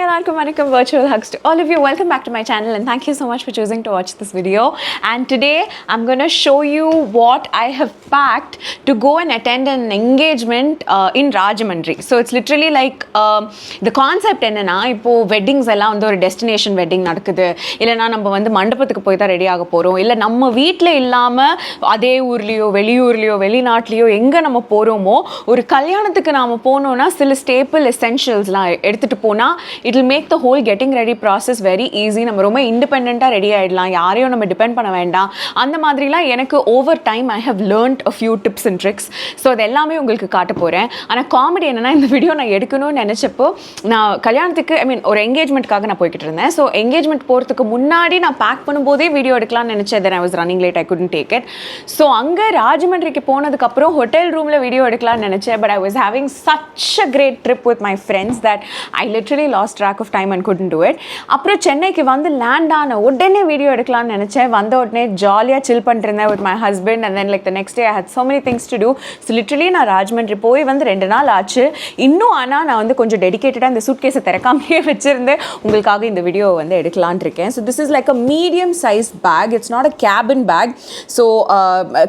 Welcome virtual hugs to all of you. Welcome back to my channel and thank you so much for choosing to watch this video. And today I'm going to show you what I have packed to go and attend an engagement in Rajahmundry. So it's literally like the concept என்னன்னா இப்போ weddings எல்லாம் வந்து ஒரு destination wedding நடக்குது, இல்லைனா நம்ம வந்து மண்டபத்துக்கு போய் தான் ரெடி ஆக போகிறோம், இல்லை நம்ம வீட்டில் இல்லாமல் அதே ஊர்லேயோ வெளியூர்லேயோ வெளிநாட்டிலையோ எங்கே நம்ம போகிறோமோ ஒரு கல்யாணத்துக்கு நாம் போனோன்னா சில ஸ்டேபிள் எசென்ஷியல்ஸ்லாம் எடுத்துகிட்டு போனால் it will make the whole getting ready process very easy. நம்ம ரொம்ப இண்டிபெண்டண்ட்டாக ரெடி ஆகிடலாம், யாரையும் நம்ம டிபெண்ட் பண்ண வேண்டாம். அந்த மாதிரிலாம் எனக்கு over time I have learned a few tips and tricks. So அது எல்லாமே உங்களுக்கு காட்ட போகிறேன். ஆனால் காமெடி என்னென்னா, இந்த வீடியோ நான் எடுக்கணும்னு நினச்சப்போ நான் கல்யாணத்துக்கு ஒரு என்கேஜ்மெண்ட்காக நான் போய்கிட்டு இருந்தேன். ஸோ என்கேஜ்மெண்ட் போகிறதுக்கு முன்னாடி நான் பேக் பண்ணும்போதே வீடியோ எடுக்கலாம்னு நினச்சேன். Then I was running late, I couldn't take it. So அங்கே ராஜமன்றிக்கு போனதுக்கப்புறம் ஹோட்டல் ரூமில் வீடியோ எடுக்கலாம்னு நினச்சேன். But I was having such a great trip with my friends that I literally lost track of time and couldn't do it. அப்புறம் சென்னைக்கு வந்து land ஆன உடனே வீடியோ எடுக்கலாம்னு நினச்சேன். வந்த உடனே ஜாலியாக சில் பண்ணிட்டு இருந்தேன் with my husband and then like the next day I had so many things to do. So literally நான் ராஜமன்றி போய் வந்து 2 நாள் ஆச்சு. இன்னும் ஆனால் நான் வந்து கொஞ்சம் டெடிக்கேட்டடாக இந்த சூட்கேஸை திறக்காமையே வச்சுருந்தேன் உங்களுக்காக இந்த வீடியோ வந்து எடுக்கலான் இருக்கேன். So this is like a medium size bag. It's not a cabin bag. So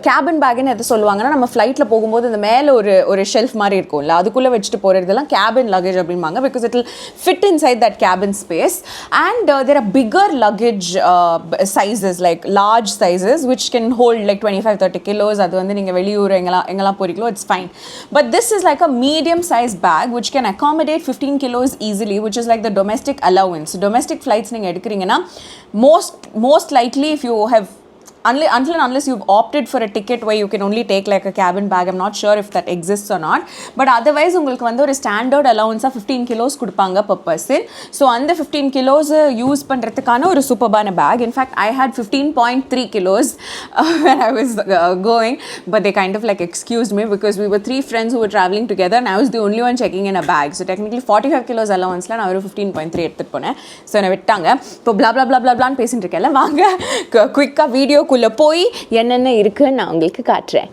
cabin பேக்குன்னு எது சொல்லுவாங்கன்னா, நம்ம ஃப்ளைட்டில் போகும்போது இந்த மேலே ஒரு ஷெல்ஃப் மாதிரி இருக்கும்ல, அதுக்குள்ளே வச்சுட்டு போகிறதெல்லாம் கேபின் லக்கேஜ் அப்படிம்பாங்க. Because it will fit inside that cabin space. And there are bigger luggage sizes, like large sizes which can hold like 25-30 kilos. அது வந்து நீங்கள் வெளியூர் எங்கெல்லாம் போறீங்களோ it's fine. But this is like a medium size bag which can accommodate 15 kilos easily, which is like the domestic allowance. Domestic flights நீங்கள் எடுக்கிறீங்கன்னா most likely if you have until and unless you've opted for a ticket where you can only take like a cabin bag, I'm not sure if that exists or not, but otherwise உங்களுக்கு வந்து ஒரு standard அலவன்ஸாக 15 kilos கொடுப்பாங்க per person. So அந்த 15 kilos use பண்ணுறதுக்கான ஒரு சூப்பர்பான bag. In fact I had 15.3 kilos when I was going, but they kind of like excused me because we were 3 friends who were traveling together and I was the only one checking in a bag. So technically 45 kilos அலவன்ஸில் நான் ஒரு 15.3 எடுத்துகிட்டு போனேன். So என்னை விட்டாங்க. இப்போ blah blah blah blah blah பேசிட்டு இருக்கேன்ல, வாங்க குயிக்காக வீடியோ குள்ள போய் என்னென்ன இருக்குன்னு நான் உங்களுக்கு காட்டுறேன்.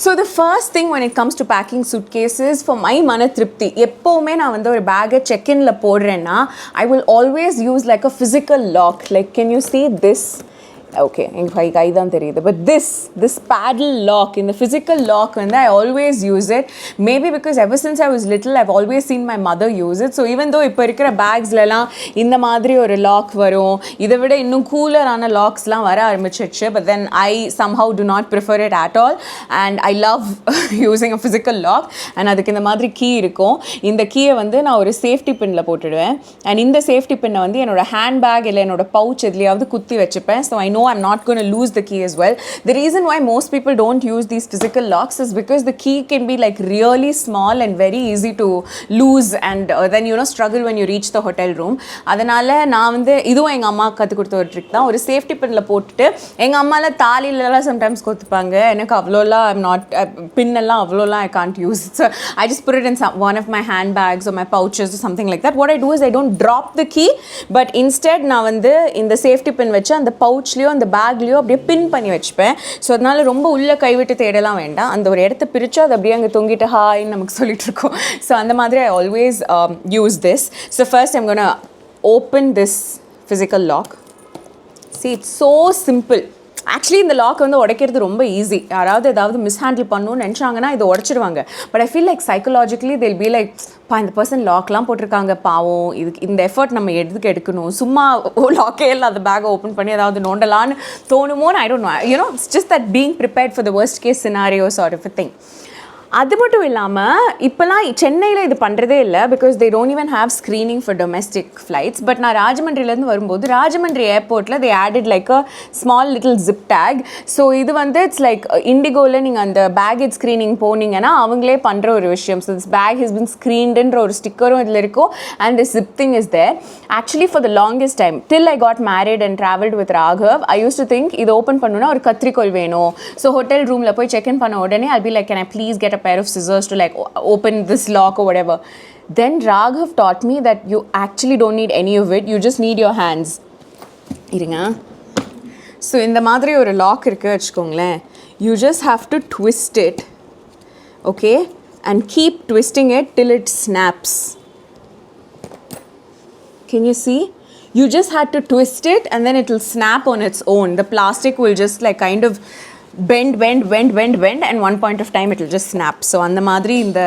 So the first thing when it comes to packing suitcases, for my mana tripti, எப்போவுமே நான் வந்து ஒரு பேக்கை செக்இன்ல போடுறேன்னா I will always use like a physical lock. Like, can you see this? Okay, எங்கள் கை தான் தெரியுது. But this paddle lock, in the physical lock வந்து I always use it. Maybe because ever since I was little I've always seen my mother use it. So even though இப்போ இருக்கிற பேக்ஸ்லலாம் இந்த மாதிரி ஒரு lock வரும், இதை விட இன்னும் கூலரான லாக்ஸ்லாம் வர ஆரம்பிச்சிடுச்சு. But then I somehow do not prefer it at all and I love using a physical lock. And அதுக்கு இந்த மாதிரி கீ இருக்கும். இந்த கீயை வந்து நான் ஒரு சேஃப்டி பின்னில் போட்டுடுவேன். அண்ட் இந்த சேஃப்டி பின்னை வந்து என்னோட ஹேண்ட் பேக் இல்லை என்னோட பவுச் எதுலையாவது குத்தி வச்சுப்பேன். So I know I'm not going to lose the key as well. The reason why most people don't use these physical locks is because the key can be like really small and very easy to lose and then struggle when you reach the hotel room. அதனால நான் வந்து இதுவும் எங்கள் அம்மா கற்றுக் கொடுத்த ஒரு trick தான். ஒரு சேஃப்டி பின்னில் போட்டுட்டு, எங்கள் அம்மாலாம் தாலிலலாம் சம்டைம்ஸ் கொத்துப்பாங்க, எனக்கு அவ்வளோலாம் பின்னெல்லாம் அவ்வளோலாம் I can't use it. So I just put it in one of my handbags or my pouches or something like that. What I do is I don't drop the key, but instead நான் வந்து இந்த safety pin வச்சு அந்த பவுச்லேயோ அந்த பேக்லேயோ அப்படியே பின் பண்ணி வச்சுப்பேன். So அதனால ரொம்ப உள்ளே கைவிட்டு தேடலாம் வேண்டாம். அந்த ஒரு இடத்த பிரித்து அது அப்படியே அங்கே தொங்கிட்டு ஹாய்ன்னு நமக்கு சொல்லிட்டு இருக்கோம். ஸோ அந்த மாதிரி I always use this. So first I'm going to open this physical lock. See, it's so simple. Actually இந்த லாக் வந்து உடைக்கிறது ரொம்ப ஈஸி. யாராவது ஏதாவது மிஸ்ஹேண்டில் பண்ணணும்னு நினச்சாங்கன்னா இதை உடச்சிடுவாங்க. But I feel like psychologically they'll be like, இந்த பர்சன் லாக்லாம் போட்டிருக்காங்க பாவம், இதுக்கு இந்த எஃபர்ட் நம்ம எடுக்கணும், சும்மா லாக்கே இல்லை அந்த பேக்கை ஓப்பன் பண்ணி ஏதாவது நோண்டலான்னு தோணுமோன்னு I don't know. It's just that being prepared for the worst case scenario sort of a thing. அது மட்டும் இல்லாமல் இப்போலாம் சென்னையில் இது பண்ணுறதே இல்லை, because they don't even have screening for domestic flights. But நான் ராஜமன்றிலேருந்து வரும்போது ராஜமன்றி ஏர்போர்ட்டில் தே added like a small little zip take. So இது வந்து இட்ஸ் லைக் இண்டிகோவில் நீங்கள் அந்த பேக்கேஜ் ஸ்க்ரீனிங் போனீங்கன்னா அவங்களே பண்ணுற ஒரு விஷயம். So this bag has been ஸ்க்ரீன்டுன்ற ஒரு ஸ்டிக்கரும் இதில் இருக்கும் and this zip thing is there. Actually for the longest time till I got married and travelled with Raghav, I use to think இது ஓப்பன் பண்ணணும்னா ஒரு கத்திரிக்கோல் வேணும். ஸோ ஹோட்டல் ரூமில் போய் செக் இன் பண்ண உடனே I'll be like, can I please get a pair of scissors to like open this lock or whatever. Then Raghav taught me that you actually don't need any of it, you just need your hands. Irunga. So இந்த மாதிரி ஒரு lock இருக்கு வெச்சுக்கோங்களேன். You just have to twist it. Okay? And keep twisting it till it snaps. Can you see? You just had to twist it and then it will snap on its own. The plastic will just like kind of bend and one point of time it will just snap. So அந்த மாதிரி இந்த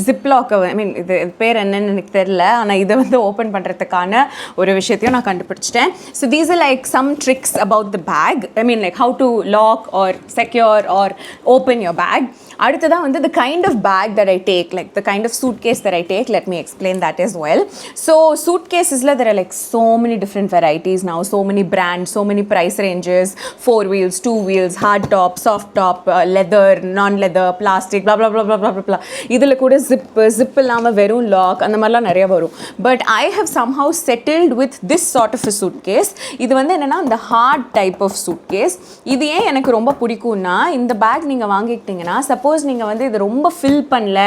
ziplock, I mean இது பேர் என்னன்னு எனக்கு தெரியல, ஆனால் இதை வந்து ஓப்பன் பண்ணுறதுக்கான ஒரு விஷயத்தையும் நான் கண்டுபிடிச்சிட்டேன். So these are like some tricks about the bag. I mean like how to lock or secure or open your bag. அடுத்ததான் வந்து the kind of bag that I take, like the kind of suitcase that I take, let me explain that as well. So suitcasesல there are like so many different varieties now, so many brands, so many price ranges, 4 wheels, 2 wheels, hard top, soft top, leather, non-leather, plastic, blah blah blah blah blah blah. இதில் கூட zip இல்லாமல் வெறும் lock அந்த மாதிரிலாம் நிறைய வரும். But I have somehow settled with this sort of a suitcase. இது வந்து என்னென்னா இந்த hard type of suitcase. இது ஏன் எனக்கு ரொம்ப பிடிக்கும்னா, இந்த பேக் நீங்கள் வாங்கிக்கிட்டிங்கன்னா சப்போஸ் நீங்கள் வந்து இது ரொம்ப ஃபில் பண்ணல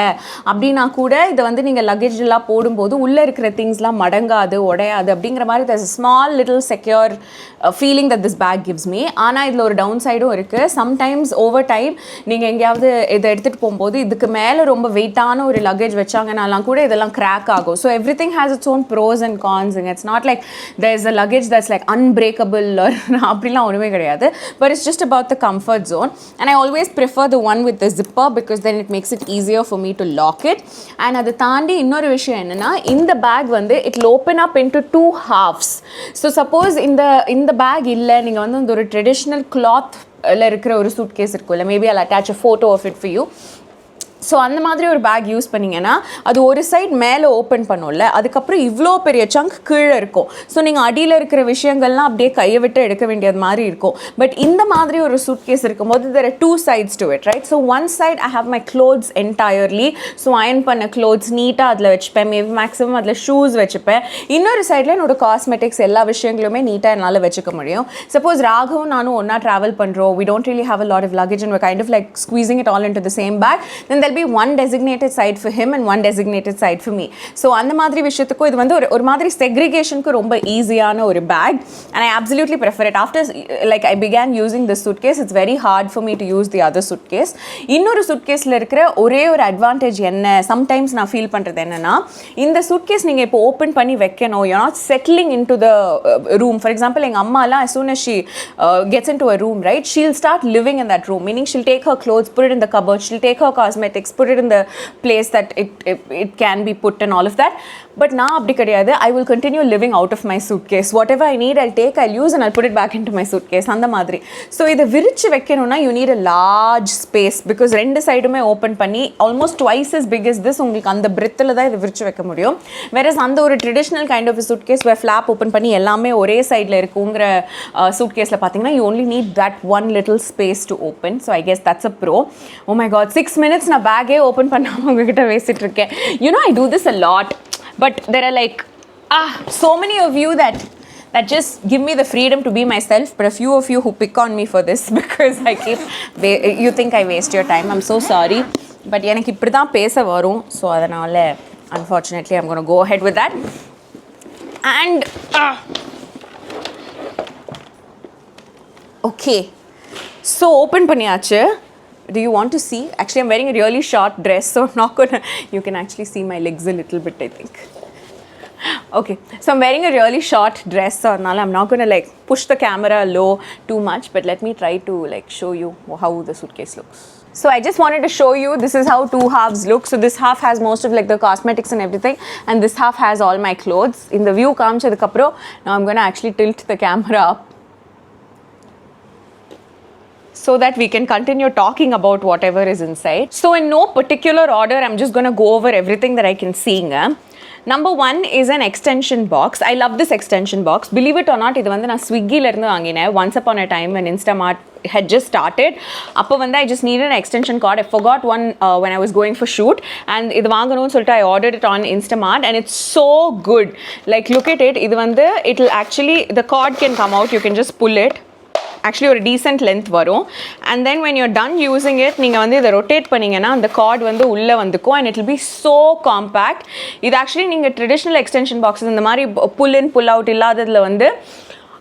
அப்படின்னா கூட இதை வந்து நீங்கள் லக்கேஜெலாம் போடும்போது உள்ளே இருக்கிற திங்ஸ்லாம் மடங்காது, உடையாது அப்படிங்கிற மாதிரி there's a small little secure feeling that this bag gives me. ஆனால் இதில் ஒரு டவுன் சைடும் இருக்குது. சம்டைம்ஸ் ஓவர் டைம் நீங்கள் எங்கேயாவது இதை எடுத்துகிட்டு போகும்போது இதுக்கு மேலே ரொம்ப வெயிட்டான ஒரு லக்கேஜ் வச்சாங்கனாலாம் கூட இதெல்லாம் கிராக் ஆகும். So everything has its own pros and cons. It's not like there is a luggage that's like unbreakable அப்படிலாம் ஒன்றுமே கிடையாது. But it's just about the comfort zone. And I always prefer the one with the zipper because then it makes it easier for me to lock it. And அதை தாண்டி இன்னொரு விஷயம் என்னென்னா, இந்த back வந்து it will open up into 2 halves. So suppose இந்த back இல்லை, நீங்கள் வந்து இந்த ஒரு ட்ரெடிஷ்னல் கிளாத்தில் இருக்கிற ஒரு சூட்கேஸ் இருக்கும்ல, maybe I'll attach a photo of it for you. So அந்த மாதிரி ஒரு பேக் யூஸ் பண்ணிங்கன்னா அது ஒரு சைட் மேலே ஓப்பன் பண்ணும்ல, அதுக்கப்புறம் இவ்வளோ பெரிய சங்க் கீழே இருக்கும். ஸோ நீங்கள் அடியில் இருக்கிற விஷயங்கள்லாம் அப்படியே கையை விட்டு எடுக்க வேண்டியது மாதிரி இருக்கும். பட் இந்த மாதிரி ஒரு சூட்கேஸ் இருக்கும்போது there are 2 sides to it, right? So one side I have my clothes entirely. So iron பண்ண clothes நீட்டாக அதில் வச்சுப்பேன், மேபி மேக்ஸிமம் அதில் ஷூஸ் வச்சுப்பேன். இன்னொரு சைடில் என்னோட காஸ்மெட்டிக்ஸ் எல்லா விஷயங்களுமே நீட்டாக என்னால் வச்சுக்க முடியும். சப்போஸ் ராகவும் நானும் ஒன்றா ட்ராவல் பண்ணுறோம், we don't really have a lot of luggage and we're kind of like squeezing it all into the same bag, then there'll be one designated side for him and one designated side for me. So அந்த மாதிரி விஷயத்துக்கு இது வந்து ஒரு மாதிரி segregationக்கு ரொம்ப ஈஸியான ஒரு bag and I absolutely prefer it. After like I began using this suitcase, it's very hard for me to use the other suitcase. இன்னொரு suitcaseல இருக்கிற ஒரே ஒரு advantage என்ன sometimes நான் ஃபீல் பண்ணுறது என்னன்னா, இந்த suitcase நீங்கள் இப்போ ஓப்பன் பண்ணி வைக்கணும், you're not settling into the room. For example, எங்கள் அம்மாலாம் as soon as she gets into a room, right, she'll start living in that room, meaning she'll take her clothes, put it in the cupboard, she'll take her cosmetics, put it in the place that it can be put and all of that. But now அப்படி கிடையாது. I will continue living out of my suitcase. Whatever I need, I'll take, I'll use and I'll put it back into my suitcase. அந்த மாதிரி. So இதை விரிச்சு வைக்கணும்னா you need a large space because ரெண்டு சைடுமே open பண்ணி almost twice as big as this உங்களுக்கு அந்த பிரெத்தில் தான் இதை விரிச்சு வைக்க முடியும். Whereas அந்த ஒரு traditional kind of suitcase where flap open பண்ணி எல்லாமே ஒரே சைடில் இருக்குங்கிற suitcaseல பார்த்தீங்கன்னா you only need that one little space to open. So I guess that's a pro. Oh my god, 6 minutes நான் பேக்கே ஓப்பன் பண்ணாமல் உங்ககிட்ட பேசிட்டு இருக்கேன். You know I do this a lot. But there are like so many of you that just give me the freedom to be myself, but a few of you who pick on me for this because I keep you think I waste your time. I'm so sorry, but எனக்கு இப்படி தான் பேச வரும். So அதனால் unfortunately I'm going to go ahead with that. And okay, so open பண்ணியாச்சு. Do you want to see? Actually, I'm wearing a really short dress, so I'm not gonna. You can actually see my legs a little bit, I think. Okay, so I'm wearing a really short dress, so now I'm not gonna like push the camera low too much, but let me try to like show you how the suitcase looks. So I just wanted to show you this is how 2 halves look. So this half has most of like the cosmetics and everything, and this half has all my clothes. In the view kaamichadukapro, now I'm gonna actually tilt the camera up so that we can continue talking about whatever is inside. So in no particular order, I'm just going to go over everything that I can see. Number 1 is an extension box. I love this extension box. Believe it or not, இது வந்து நான் ஸ்விக்கில இருந்து வாங்கினேன். Once upon a time when Instamart had just started, அப்போ வந்து I just needed an extension cord. I forgot one when I was going for shoot, and இது வாங்கணும்னு சொல்லிட்டு I ordered it on Instamart, and it's so good. Like look at it. இது வந்து it'll actually, the cord can come out. You can just pull it. Actually ஒரு decent length வரும். And then when you're done using it, நீங்கள் வந்து இதை rotate பண்ணிங்கன்னா அந்த card வந்து உள்ளே வந்துக்கும் and it will be so compact. இது ஆக்சுவலி நீங்கள் ட்ரெடிஷ்னல் எக்ஸ்டென்ஷன் பாக்ஸஸ் இந்த மாதிரி புல் இன் புல் அவுட் இல்லாததில் வந்து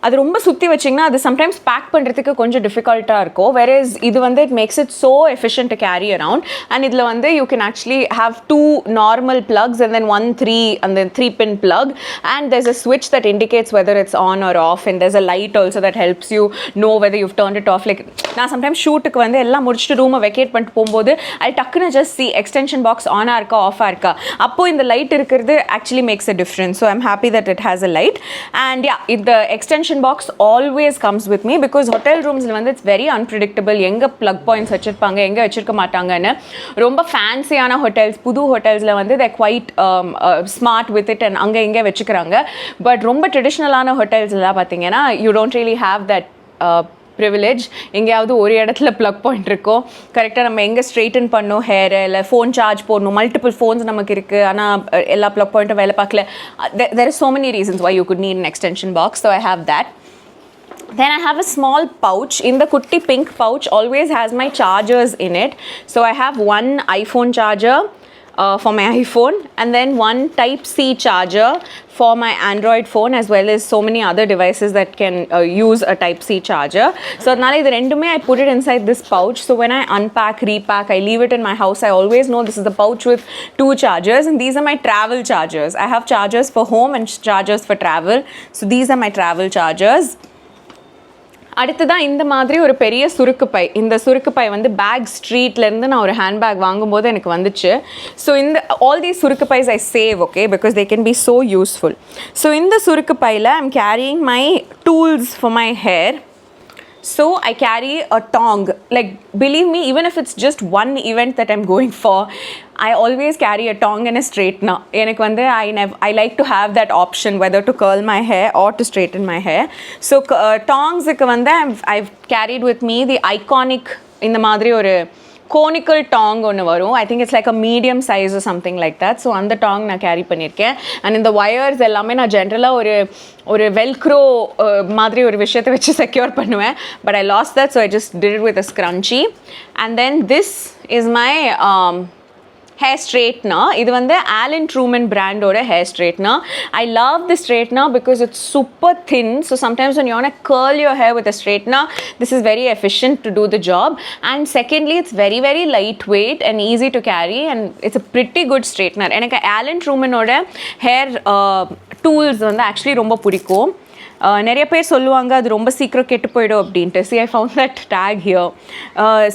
அது ரொம்ப சுற்றி வச்சிங்கன்னா அது சம்டைம்ஸ் பேக் பண்ணுறதுக்கு கொஞ்சம் டிஃபிகல்ட்டாக இருக்கும். வெரஸ் இது வந்து it makes it so efficient to carry around. And இதில் வந்து you can actually have 2 normal plugs and then 1 3 and then 3 pin plug, and there's a switch that indicates whether it's on or off, and there's a light also that helps you know whether you've turned it off. Like நான் sometimes ஷூட்டுக்கு வந்து எல்லாம் முடிச்சுட்டு ரூமை vacate பண்ணிட்டு போகும்போது ஐ டக்குன்னு just C extension box ஆனாக இருக்கா ஆஃபாக இருக்கா, அப்போது இந்த லைட் இருக்கிறது actually maths a difference. So I'm happy that it has a light. And yeah, இந்த extension box always comes with me because hotel rooms வந்து it's very unpredictable. எங்க plug points வச்சிருப்பாங்க, எங்க வச்சிருக்க மாட்டாங்கன்னு. ரொம்ப ஃபேன்சியான ஹோட்டல்ஸ், புது ஹோட்டல்ஸில் வந்து they're quite smart with it and அங்க இங்கே வச்சுக்கிறாங்க. பட் ரொம்ப ட்ரெடிஷ்னலான ஹோட்டல்ஸ்லாம் பார்த்தீங்கன்னா you don't really have that privilege. எங்கேயாவது ஒரு இடத்துல ப்ளக் பாயிண்ட் இருக்கும், கரெக்டாக நம்ம எங்கே ஸ்ட்ரெயிட்டன் பண்ணணும் ஹேர், இல்லை ஃபோன் சார்ஜ் போடணும், மல்டிபிள் ஃபோன்ஸ் நமக்கு இருக்குது, ஆனால் எல்லா ப்ளக் பாயிண்ட்டும் வேலை பார்க்கல. there are so many reasons why you could need an extension box, so I have that. Then I have a small pouch. In the kutti pink pouch always has my chargers in it. So I have one iPhone charger for my iPhone, and then one Type-C charger for my Android phone, as well as so many other devices that can use a Type-C charger. So adnala idu rendume I put it inside this pouch. So when I unpack, repack, I leave it in my house, I always know this is the pouch with 2 chargers, and these are my travel chargers. I have chargers for home and chargers for travel. So these are my travel chargers. அடுத்ததான் இந்த மாதிரி ஒரு பெரிய சுருக்கு by. இந்த சுருக்கு by வந்து back ஸ்ட்ரீட்லேருந்து நான் ஒரு ஹேண்ட்பேக் வாங்கும்போது எனக்கு வந்துச்சு. ஸோ இந்த ஆல் தீஸ் சுருக்கு பைஸ் I save, okay, because they can be so useful. So இந்த சுருக்கு பையில் I am carrying my tools for my hair. So I carry a tong. Like, believe me, even if it's just one event that I'm going for, I always carry a tong and a straightener. எனக்கு வந்து I like to have that option whether to curl my hair or to straighten my hair. So tongsக்கு வந்து I've carried with me the iconic இந்த மாதிரி ஒரு conical Tang ஒன்று வரும். I think it's like a medium size something like that. So அந்த Tang நான் carry பண்ணியிருக்கேன். And இந்த ஒயர்ஸ் எல்லாமே நான் ஜென்ரலாக ஒரு வெல்க்ரோ மாதிரி ஒரு விஷயத்தை வச்சு செக்யூர் பண்ணுவேன். But I lost that, so I just did it with a scrunchie. And then this is my hair straightener. இது வந்து Allen Truman brandோட hair straightener. I love the straightener because it's super thin. So sometimes when you want to curl your hair with a straightener, this is very efficient to do the job. And secondly, it's very, very lightweight and easy to carry, and it's a pretty good straightener. எனக்கு Allen Trumanோட hair tools வந்து actually ரொம்ப பிடிக்கும். நிறைய பேர் சொல்லுவாங்க அது ரொம்ப சீக்கிரம் கெட்டு போயிடும் அப்படின்ட்டு. See, I found that tag here.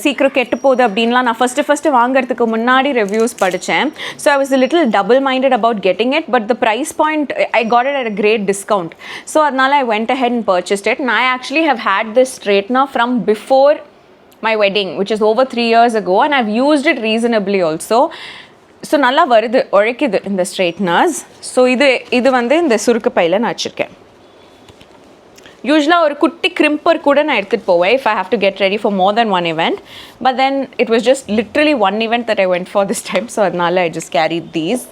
சீக்கிரம் கெட்டு போகுது அப்படின்லாம் நான் ஃபஸ்ட்டு வாங்குறதுக்கு முன்னாடி ரிவ்யூஸ் படித்தேன். So I was a little double-minded about getting it, but the price point, I got it at a great discount. So அதனால I went ahead and purchased it. And I actually have had this straightener from before my wedding, which is over 3 years ago, and I've used it reasonably also. So நல்லா வருது, உழைக்குது இந்த ஸ்ட்ரெயிட்னர்ஸ். So இது வந்து இந்த சுருக்கு பையில் நான் வச்சுருக்கேன். யூஸ்வலாக ஒரு குட்டி கிரிம்பர் கூட நான் எடுத்துகிட்டு போவேன் if I have to get ready for more than one event. But then it was just literally one event that I went for this time. So அதனால I just carried these.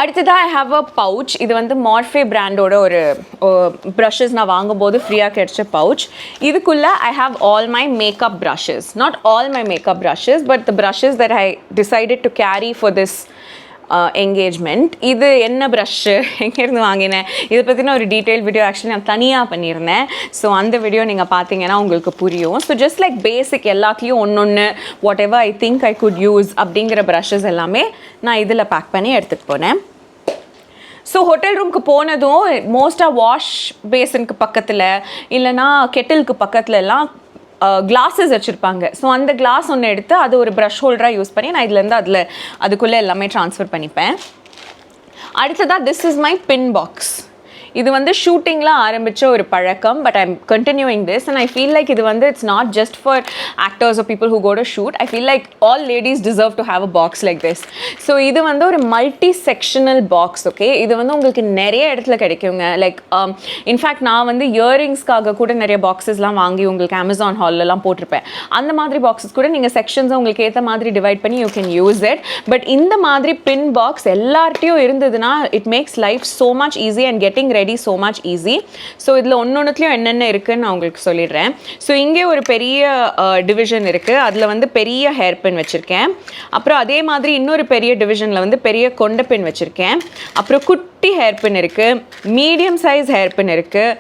அடுத்ததாக ஐ have a pouch. இது வந்து மார்ஃபே பிராண்டோட ஒரு brushes நான் வாங்கும்போது ஃப்ரீயாக கிடைச்ச பவுச். இதுக்குள்ளே I have all my makeup brushes. Not all my makeup brushes, but the brushes that I decided to carry for this engagement. இது என்ன ப்ரஷ்ஷு, எங்கேருந்து வாங்கினேன், இதை பற்றின ஒரு டீட்டெயில் வீடியோ ஆக்சுவலி நான் தனியாக பண்ணியிருந்தேன். ஸோ அந்த வீடியோ நீங்கள் பார்த்தீங்கன்னா உங்களுக்கு புரியும். ஸோ ஜஸ்ட் லைக் பேசிக் எல்லாத்துலேயும் ஒன்று what ever I think I could use அப்படிங்கிற ப்ரஷஸ் எல்லாமே நான் இதில் பேக் பண்ணி எடுத்துகிட்டு போனேன். ஸோ ஹோட்டல் ரூமுக்கு போனதும் மோஸ்ட்டாக வாஷ் பேசனுக்கு பக்கத்தில் இல்லைனா கெட்டிலுக்கு பக்கத்துலலாம் கிளாஸஸ் வச்சுருப்பாங்க. ஸோ அந்த கிளாஸ் ஒன்று எடுத்து அது ஒரு ப்ரஷ் ஹோல்டராக யூஸ் பண்ணி நான் இதுலேருந்து அதுக்குள்ளே எல்லாமே ட்ரான்ஸ்ஃபர் பண்ணிப்பேன். அடுத்ததாக this is my pin box. இது வந்து ஷூட்டிங்கில் ஆரம்பித்த ஒரு பழக்கம், but I'm continuing this and I feel like இது வந்து it's not just for actors or people who go to shoot. I feel like all ladies deserve to have a box like this. So இது வந்து ஒரு multi sectional box. Okay, இது வந்து உங்களுக்கு நிறைய இடத்துல கிடைக்குங்க. லைக் இன்ஃபேக்ட் நான் வந்து இயரிங்ஸ்க்காக கூட நிறைய பாக்ஸஸ்லாம் வாங்கி உங்களுக்கு அமேசான் ஹால்லலாம் போட்டிருப்பேன். அந்த மாதிரி பாக்ஸஸ் கூட நீங்கள் செக்ஷன்ஸை உங்களுக்கு ஏற்ற மாதிரி டிவைட் பண்ணி you can use it. But இந்த மாதிரி பின் பாக்ஸ் எல்லார்ட்டையும் இருந்ததுன்னா it makes life so much easy and getting ready already so much easy. So இதில் ஒன்னொன்னுத்துலையும் என்னென்ன இருக்குன்னு நான் உங்களுக்கு சொல்லிடுறேன். ஸோ இங்கே ஒரு பெரிய டிவிஷன் இருக்குது. அதில் வந்து பெரிய ஹேர் பின் வச்சுருக்கேன். அப்புறம் அதே மாதிரி இன்னொரு பெரிய டிவிஷனில் வந்து பெரிய கொண்ட பின் வச்சுருக்கேன். அப்புறம் குட்டி ஹேர் பின் இருக்குது, மீடியம் சைஸ் ஹேர் பின் இருக்குது,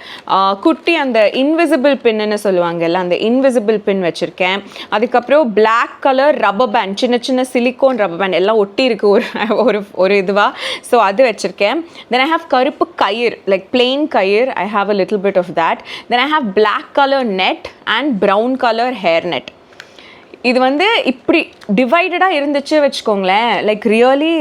குட்டி அந்த இன்விசிபிள் பின்னு சொல்லுவாங்கல்ல அந்த இன்விசிபிள் பின் வச்சுருக்கேன். அதுக்கப்புறம் பிளாக் கலர் ரப்பர் பேண்ட், சின்ன சின்ன சிலிக்கோன் ரப்பர் பேண்ட் எல்லாம் ஒட்டி இருக்குது ஒரு இதுவாக. ஸோ அது வச்சுருக்கேன். தென் ஐ ஹாவ் கருப்பு கயிறு, லைக் பிளெயின் கயிறு. I have a little bit of that. Then I have black colour net and brown colour hair net. இது வந்து இப்படி டிவைடடாக இருந்துச்சு வச்சுக்கோங்களேன். Like really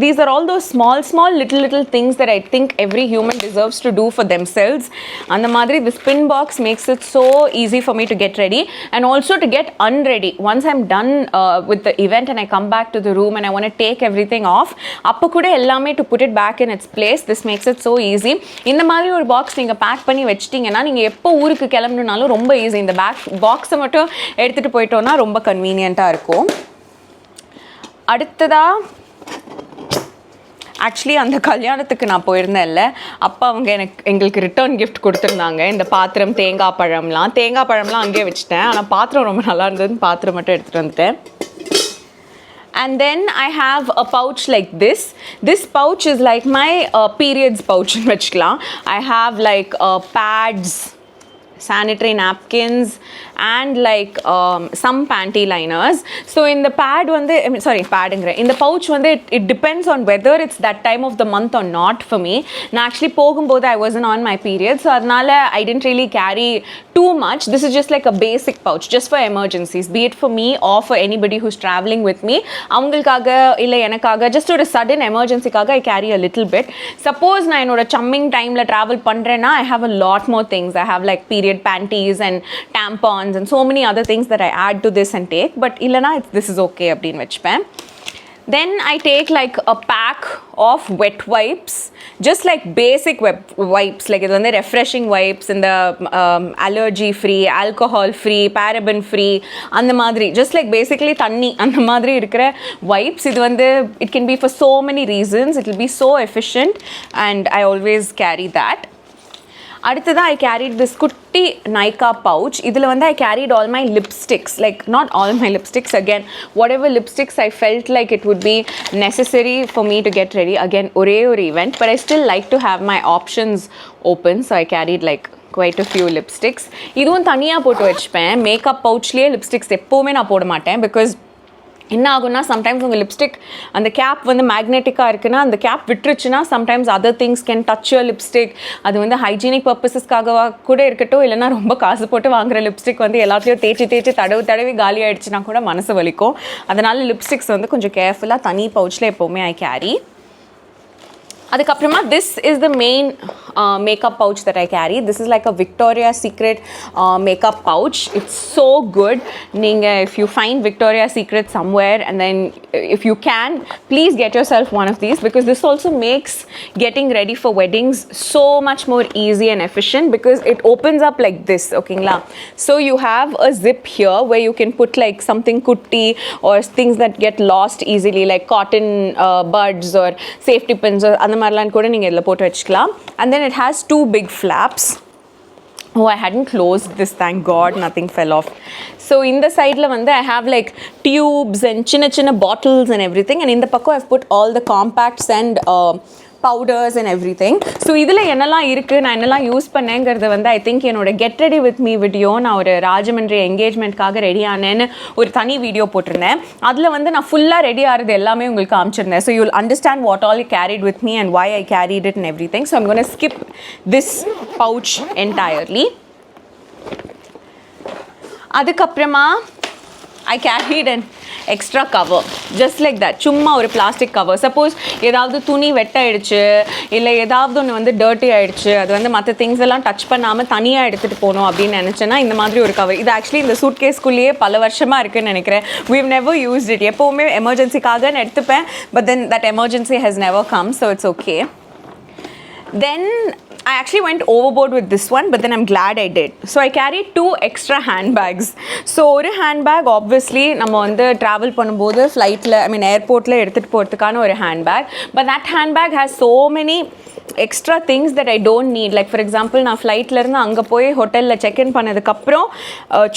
these are all those small little things that I think every human deserves to do for themselves. அந்த மாதிரி this pin box makes it so easy for me to get ready and also to get unready. Once I'm done with the event and I come back to the room and I want take everything off, அப்போ கூட எல்லாமே to put it back in its place. This makes it so easy. இந்த மாதிரி ஒரு box நீங்கள் back பண்ணி வச்சிட்டிங்கன்னா நீங்கள் எப்போ ஊருக்கு கிளம்பணுனாலும் ரொம்ப ஈஸி. இந்த பாக்ஸை மட்டும் எடுத்துகிட்டு போயிட்டோன்னா ரொம்ப கன்வீனியண்ட்டாக இருக்கும். அடுத்ததாக ஆக்சுவலி அந்த கல்யாணத்துக்கு நான் போயிருந்தேன்ல, அப்போ அவங்க எங்களுக்கு ரிட்டர்ன் கிஃப்ட் கொடுத்துருந்தாங்க. இந்த பாத்திரம், தேங்காய் பழம்லாம் அங்கேயே வச்சுட்டேன். ஆனால் பாத்திரம் ரொம்ப நல்லா இருந்ததுன்னு பாத்திரம் மட்டும் எடுத்துகிட்டு வந்துட்டேன். And then I have a pouch like this. This pouch is like my periods pouch in vechkalam. I have like pads, sanitary napkins and like some panty liners. So in the pad vandu in the pouch vandu it depends on whether it's that time of the month or not for me. Na actually pogumbodhu I wasn't on my period, so adnala I didn't really carry too much. This is just like a basic pouch just for emergencies, be it for me or for anybody who's traveling with me. Avangalkaga illa enakaga just ஒரு sudden emergency kaga I carry a little bit. Suppose na enoda chumming time la travel pandrena, I have a lot more things. I have like period panties and tampons and so many other things that I add to this and take, but illana this is okay appdin vechpen. Then I take like a pack of wet wipes, just like basic wipes, like idu vande refreshing wipes in the allergy free, alcohol free, paraben free, and madri just like basically thanni and madri irukra wipes. Idu vande it can be for so many reasons, it will be so efficient and I always carry that. அடுத்ததாக I carried this குட்டி Nykaa pouch. இதில் வந்து I carried all my lipsticks, like not all my lipsticks, again whatever lipsticks I felt like it would be necessary for me to get ready. Again ஒரே ஒரு event, but I still like to have my options open, so I carried like quite a few lipsticks. இதுவும் தனியாக போட்டு வச்சுப்பேன். Makeup பவுச்லேயே lipsticks எப்போவுமே நான் போட மாட்டேன். பிகாஸ் என்ன ஆகும்னா சம்டைம்ஸ் உங்கள் லிப்ஸ்டிக் அந்த கேப் வந்து மேக்னெட்டிக்காக இருக்குன்னா அந்த கேப் விட்டுருச்சுன்னா sometimes other things can touch your lipstick. அது வந்து ஹைஜீனிக் பர்பஸஸ்க்காக கூட இருக்கட்டும், இல்லைனா ரொம்ப காசு போட்டு வாங்குற லிப்ஸ்டிக் வந்து எல்லாத்தையும் தேய்ச்சி தடவி காலி ஆகிடுச்சுன்னா கூட மனசு வலிக்கும். அதனால் லிப்ஸ்டிக்ஸ் வந்து கொஞ்சம் கேர்ஃபுல்லாக தனி பவுச்சில் எப்போவுமே ஐ கேரி. அதுக்கப்புறமா this is the main makeup pouch that I carry. This is like a Victoria's Secret makeup pouch. It's so good. If you find Victoria's Secret somewhere and then if you can, please get yourself one of these, because this also makes getting ready for weddings so much more easy and efficient, because it opens up like this, okay la. So you have a zip here where you can put like something kutti or things that get lost easily, like cotton buds or safety pins or அந்த மாதிரிலாம் கூட நீங்கள் இதில் போட்டு வச்சுக்கலாம். And then it has two big flaps. Oh, I hadn't closed this, thank God, nothing fell off. So in the side la vande I have like tubes and chinna bottles and everything, and in the pakko I've put all the compacts and powders and everything. So இதில் என்னெல்லாம் இருக்குது, நான் என்னெல்லாம் use பண்ணேங்கிறத வந்து I think என்னோட get ready with me video, நான் ஒரு Rajahmundry என்கேஜ்மெண்ட்காக ready ஆனேன்னு ஒரு தனி வீடியோ போட்டிருந்தேன். அதில் வந்து நான் ஃபுல்லாக ரெடி ஆகிறது எல்லாமே உங்களுக்கு காமிச்சிருந்தேன். So you will understand what all you carried with me and why I carried it and everything. So I'm gonna skip this pouch entirely. அதுக்கப்புறமா I carried an extra cover, just like that. சும்மா ஒரு plastic cover. Suppose ஏதாவது துணி வெட்டாயிடுச்சு, இல்லை ஏதாவது ஒன்று வந்து dirty ஆகிடுச்சு, அது வந்து மற்ற திங்ஸ் எல்லாம் டச் பண்ணாமல் தனியாக எடுத்துகிட்டு போகணும் அப்படின்னு நினச்சேன்னா இந்த மாதிரி ஒரு கவர். இது ஆக்சுவலி இந்த சூட்கேஸ்குள்ளேயே பல வருஷமாக இருக்குதுன்னு நினைக்கிறேன். we've never used it. எப்போவுமே எமர்ஜென்சிக்காக நான் எடுத்துப்பேன், but then that emergency has never come, so it's okay. Then I actually went overboard with this one, but then I'm glad I did. So I carried 2 extra handbags. So ஒரு handbag obviously நம்ம வந்து travel பண்ணும்போது flightல I mean airportல எடுத்துட்டு போறதுக்கான ஒரு handbag, but that handbag has so many extra things that I don't need. Like for example, நான் ஃப்ளைட்ல இருந்து அங்கே போய் ஹோட்டலில் செக்இன் பண்ணதுக்கப்புறம்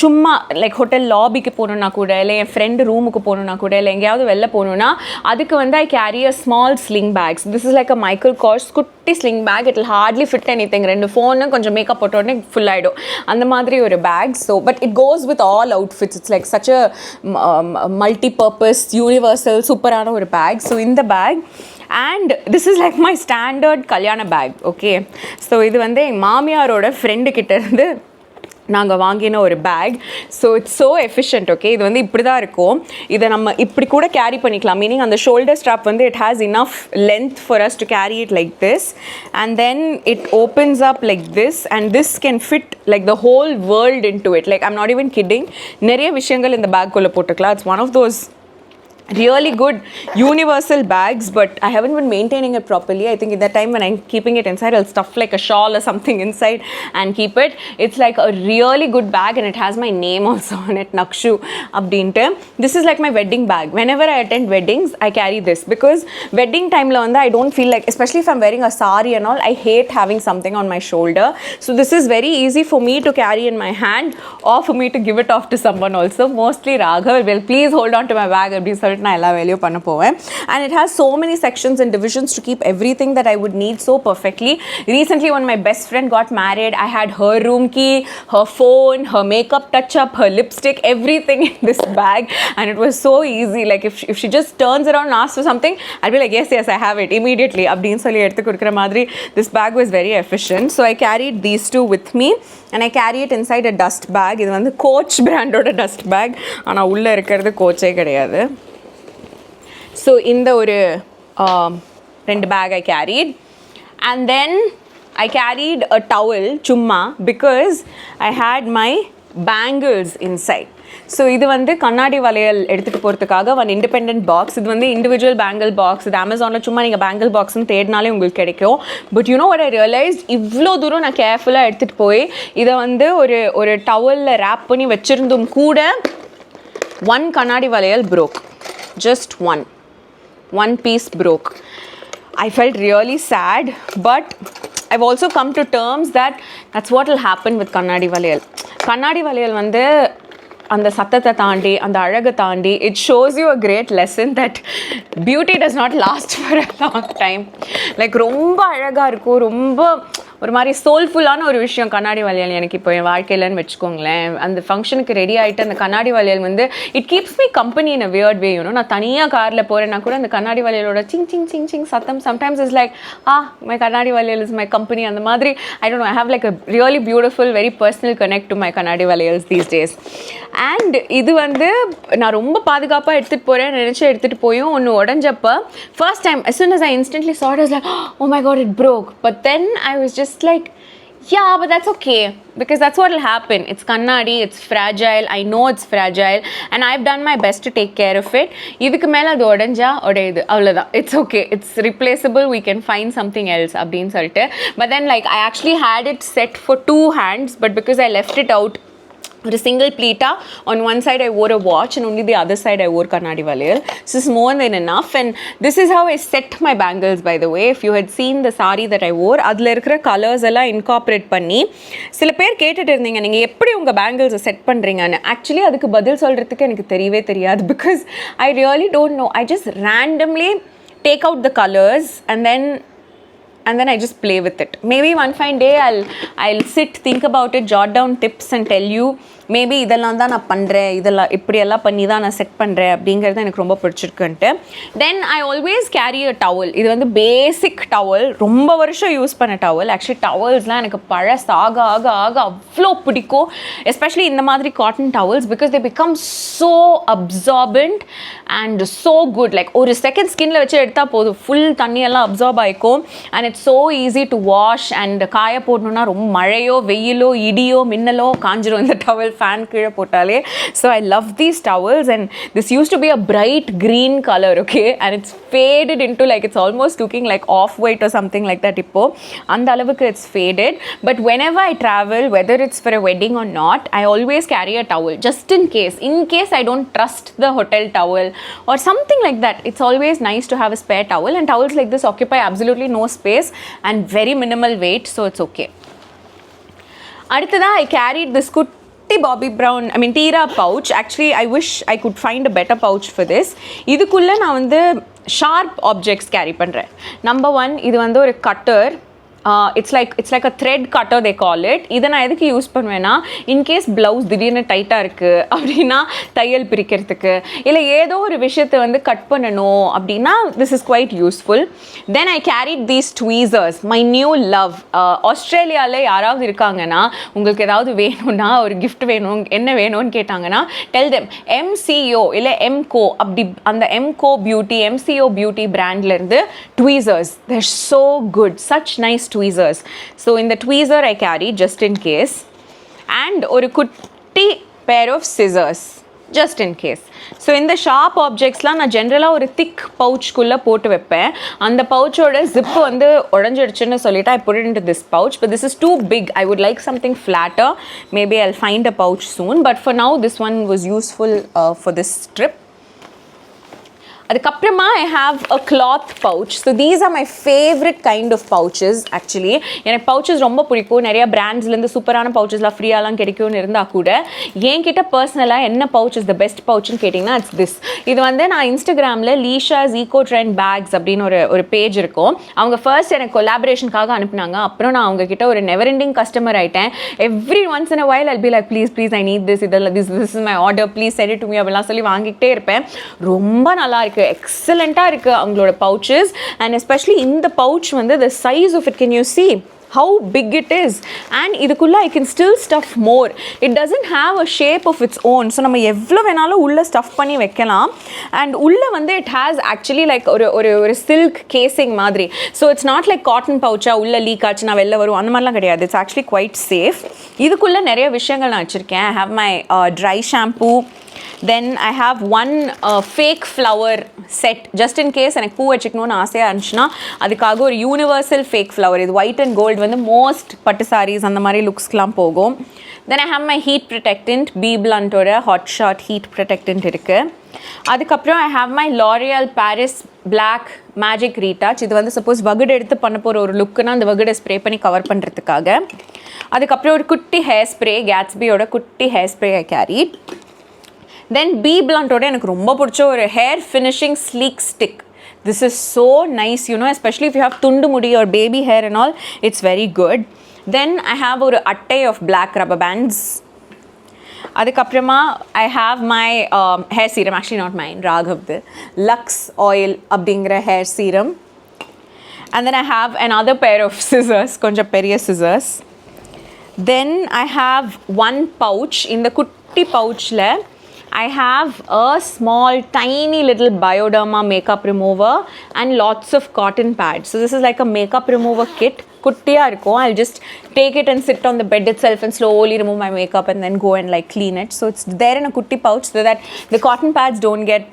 சும்மா லைக் ஹோட்டல் லாபிக்கு போகணுன்னா கூட இல்லை என் ஃப்ரெண்டு ரூமுக்கு போகணுன்னா கூட இல்லை எங்கேயாவது வெளில போகணுன்னா அதுக்கு வந்து I carry a small sling bags. This is like a Michael Kors குட்டி sling bag. It will hardly fit anything. 2 phone கொஞ்சம் மேக்கப் போட்ட உடனே ஃபுல் ஆகிடும் அந்த மாதிரி ஒரு bag. So but it goes with all outfits. It's like such a multi purpose universal சூப்பரான ஒரு பேக். ஸோ இந்த bag and this is like my standard kalyana bag. Okay, so இது வந்து என் மாமியாரோட ஃப்ரெண்டு கிட்ட இருந்து நாங்கள் வாங்கின ஒரு bag. So it's so efficient. Okay, இது வந்து இப்படி தான் இருக்கும். இதை நம்ம இப்படி கூட கேரி பண்ணிக்கலாம். மீனிங் அந்த ஷோல்டர் ஸ்ட்ராப் வந்து it has enough length for us to carry it like this and then it opens up like this and this can fit like the whole world into it. Like I'm not even kidding. நிறைய விஷயங்கள் இந்த பேக்குள்ளே போட்டுக்கலாம். It's one of those really good universal bags, but I haven't been maintaining it properly. I think at that time when I'm keeping it inside, I'll stuff like a shawl or something inside and keep it. It's like a really good bag and it has my name also on it, Nakshu abdinte. This is like my wedding bag. Whenever I attend weddings, I carry this because wedding time la vanda I don't feel like, especially if I'm wearing a sari and all, I hate having something on my shoulder. So this is very easy for me to carry in my hand or for me to give it off to someone also. Mostly Raghav will please hold on to my bag abdi solli நான் எல்லா வேலையும் பண்ண போவேன். And it has so many sections and divisions to keep everything that I would need so perfectly. Recently when my best friend got married, I had her room key, her phone, her makeup touch up, her lipstick, everything in this bag, and it was so easy. Like if she just turns around and asks for something, I'll be like yes I have it immediately அப்படினு சொல்லி எடுத்து கொடுக்கிற மாதிரி. This bag was very efficient. So I carried these 2 with me and I carry it inside a dust bag. இது வந்து coach பிராண்டோட dust bag. ஆனா உள்ள இருக்கிறது கோச்சே கிடையாது. So இந்த ஒரு 2 bag I carried and then I carried a towel chumma because I had my bangles inside. So இது வந்து கண்ணாடி வளையல் எடுத்துகிட்டு போகிறதுக்காக ஒன் இண்டிபெண்ட் பாக்ஸ். இது வந்து இண்டிவிஜுவல் பேங்கிள் பாக்ஸ். இது அமேசானில் சும்மா நீங்கள் பேங்கிள் பாக்ஸ்ன்னு தேடினாலே உங்களுக்கு கிடைக்கும். But you know what I realised, இவ்வளோ தூரம் நான் கேர்ஃபுல்லாக எடுத்துகிட்டு போய் இதை வந்து ஒரு டவலில் ரேப் பண்ணி வச்சுருந்தும் கூட 1 கண்ணாடி வளையல் broke. Just one piece broke. I felt really sad, but I've also come to terms that that's what will happen with kannadi valayal. Kannadi valayal வந்து அந்த சத்தத்தை தாண்டி அந்த அழகை தாண்டி it shows you a great lesson that beauty does not last for a long time. Like ரொம்ப அழகாக இருக்கும், ரொம்ப ஒரு மாதிரி சோல்ஃபுல்லான ஒரு விஷயம் கண்ணாடி வளையல் எனக்கு இப்போ என் வாழ்க்கையிலன்னு வச்சுக்கோங்களேன். அந்த ஃபங்க்ஷனுக்கு ரெடி ஆகிட்டு அந்த கண்ணாடி வளையல் வந்து it keeps me company in a weird way. You know, நான் தனியாக காரில் போகிறேன்னா கூட அந்த கண்ணாடி வளையலோட சிங் சிங் சிங் சிங் சத்தம் சம்டைம்ஸ் இஸ் லைக் மை கண்ணாடி வளையல் இஸ் மை கம்பெனி. அந்த மாதிரி I don't know, I have like a really beautiful very personal connect to my கண்ணாடி வளையல்ஸ் தீஸ் டேஸ். அண்ட் இது வந்து நான் ரொம்ப பாதுகாப்பாக எடுத்துகிட்டு போகிறேன் நினச்சி எடுத்துகிட்டு போயும் ஒன்று உடஞ்சப்போ first time as soon as I instantly saw it I was like, oh my god, it broke. But then I was just like, yeah, but that's okay because that's what will happen. It's kannadi, it's fragile. I know it's fragile and I've done my best to take care of it. இதுக்கு மேல அது உடைஞ்சா உடையுது, அவ்வளவுதான். It's okay, it's replaceable, we can find something else அப்படின்னு சொல்லிட்டு. But then like I actually had it set for 2 hands, but because I left it out a single pleata on one side I wore a watch and only the other side I wore kannadi valayal. So this is more than enough and this is how I set my bangles, by the way. If you had seen the saree that I wore, adla irukra colors alla incorporate panni sila per கேட்டிட்டு இருந்தீங்க நீங்க எப்படி உங்க bangles set பண்றீங்கன்னு. actually அதுக்கு பதில் சொல்றதுக்கு எனக்கு தெரியவே தெரியாது because I really don't know. I just randomly take out the colors and then I just play with it. Maybe one fine day I'll sit, think about it, jot down tips and tell you maybe இதெல்லாம் தான் நான் பண்ணுறேன், இதெல்லாம் இப்படியெல்லாம் பண்ணி தான் நான் set பண்ணுறேன் அப்படிங்கிறது எனக்கு ரொம்ப பிடிச்சிருக்குன்ட்டு. Then I always carry a towel. இது வந்து பேசிக் டவல், ரொம்ப வருஷம் யூஸ் பண்ண டவல். ஆக்சுவலி டவல்ஸ்லாம் எனக்கு பழசாக ஆக ஆக அவ்வளோ பிடிக்கும், எஸ்பெஷலி இந்த மாதிரி cotton towels because they become so absorbent and so good. Like ஒரு செகண்ட் ஸ்கின்ல வச்சு எடுத்தால் போதும், ஃபுல் தண்ணியெல்லாம் அப்சார்ப் ஆகிக்கும் and it's it's so easy to wash and காய போடணும்னா ரொம்ப மழையோ வெயிலோ இடியோ மின்னலோ காஞ்சிரும் இந்த towel fan கீழே போட்டாலே. So I love these towels, and this used to be a bright green color, okay, and it's faded into like it's almost looking like off-white or something like that இப்போ அந்த அளவுக்கு it's faded. But whenever I travel, whether it's for a wedding or not, I always carry a towel just in case I don't trust the hotel towel or something like that. It's always nice to have a spare towel, and towels like this occupy absolutely no space and very minimal weight, so it's okay. Adutha I carried this kutti Bobbi Brown, I mean Tira pouch. Actually I wish I could find a better pouch for this. Idukulla na vandu sharp objects carry பண்றேன். Number 1, இது வந்து ஒரு cutter. It's like a thread cutter they call it. இதை நான் எதுக்கு use பண்ணுவேன்னா, in case blouse திடீர்னு டைட்டாக இருக்குது அப்படின்னா தையல் பிரிக்கிறதுக்கு, இல்லை ஏதோ ஒரு விஷயத்தை வந்து கட் பண்ணணும் அப்படின்னா this is quite useful. Then I carried these tweezers, my new love. ஆஸ்திரேலியாவில் யாராவது இருக்காங்கன்னா, உங்களுக்கு ஏதாவது வேணும்னா, ஒரு gift வேணும், என்ன வேணும்னு கேட்டாங்கன்னா, tell them MCO இல்லை MCO அப்படி அந்த MCO Beauty, MCO Beauty brandலேருந்து tweezers. They're so good, such nice tweezers. So in the tweezer I carry just in case, and ஒரு குட்டி pair of scissors just in case. So இந்த sharp objectsலாம் நான் ஜென்ரலாக ஒரு திக் பவுச்சுக்குள்ளே போட்டு வைப்பேன். அந்த பவுச்சோட ஜிப்பு வந்து உடஞ்சிடுச்சுன்னு சொல்லிட்டு I put it into this pouch, but this is too big. I would like something flatter. Maybe I'll find a pouch soon, but for now this one was useful for this trip. அதுக்கப்புறமா I have a cloth pouch. So these are my favorite kind of pouches actually. எனக்கு pouches ரொம்ப பிடிக்கும். நிறைய பிராண்ட்ஸ்லேருந்து சூப்பரான பவுச்சஸ்லாம் ஃப்ரீயாலாம் கிடைக்கும்னு இருந்தால் கூட என்கிட்ட பர்சனலாக என்ன பவுச் இஸ் த பெஸ்ட் பவுச்னு கேட்டிங்கன்னா இட்ஸ் திஸ். இது வந்து நான் இன்ஸ்டாகிராமில் லீஷாஸ் ஈகோ ட்ரெண்ட் பேக்ஸ் அப்படின்னு ஒரு பேஜ் இருக்கும். அவங்க ஃபர்ஸ்ட் எனக்கு கொலாபரேஷனுக்காக அனுப்புனாங்க. அப்புறம் நான் அவங்கக்கிட்ட ஒரு நெவர் எண்டிங் கஸ்டமர் ஆகிட்டேன். Every once in a while I'll be like please I need this, இதெல்லாம் this is my order, please send it to me அப்படிலாம் சொல்லி வாங்கிக்கிட்டே இருப்பேன். ரொம்ப நல்லா இருக்கு, எக்ஸலண்ட்டாக இருக்குது அவங்களோட பவுச்சஸ். அண்ட் எஸ்பெஷலி இந்த பவுச் வந்து the size of it, can you see how big it is? And இதுக்குள்ளே I can still stuff more. It doesn't have a shape of its own. So நம்ம எவ்வளோ வேணாலும் உள்ளே ஸ்டஃப் பண்ணி வைக்கலாம். And உள்ளே வந்து it has actually like ஒரு சில்க் கேசிங் மாதிரி. So it's not like cotton பவுச்சா உள்ளே லீக் ஆச்சு நான் வெளில வரும் அந்த மாதிரிலாம் கிடையாது. It's actually quite safe. இதுக்குள்ளே நிறைய விஷயங்கள் நான் வச்சுருக்கேன். I have my dry shampoo. Then I have one fake flower set just in case எனக்கு பூ வச்சுக்கணும்னு ஆசையாக இருந்துச்சுன்னா அதுக்காக ஒரு யூனிவர்சல் ஃபேக் ஃப்ளவர். இது ஒயிட் அண்ட் கோல்டு வந்து மோஸ்ட் பட்டு சாரீஸ் அந்த மாதிரி லுக்ஸ்க்கெலாம் போகும். Then I have my heat protectant, B Bluntோட ஹாட் ஷாட் ஹீட் protectant இருக்குது. அதுக்கப்புறம் I have my L'Oreal Paris Black Magic Retouch. இது வந்து சப்போஸ் வகுடு எடுத்து பண்ண போகிற ஒரு லுக்குன்னா அந்த வகுடை ஸ்ப்ரே பண்ணி கவர் பண்ணுறதுக்காக. அதுக்கப்புறம் ஒரு குட்டி ஹேர் ஸ்ப்ரே, கேட்ஸ்பியோட குட்டி hair spray I carried. Then B Bluntோட எனக்கு ரொம்ப பிடிச்ச ஒரு hair finishing sleek stick. This is so nice, you know, especially if you have tundu mudi or baby hair and all, it's very good. Then I have ஒரு அட்டை of black rubber bands. அதுக்கப்புறமா I have my hair serum, actually not mine, Raghav's Lux Oil அப்படிங்கிற hair serum. And then I have another pair of scissors, கொஞ்சம் பெரிய scissors. Then I have one pouch. இந்த குட்டி pouchல I have a small tiny little Bioderma makeup remover and lots of cotton pads. So this is like a makeup remover kit. Kuttiya irukku. I'll just take it and sit on the bed itself and slowly remove my makeup and then go and like clean it. So it's there in a kutti pouch so that the cotton pads don't get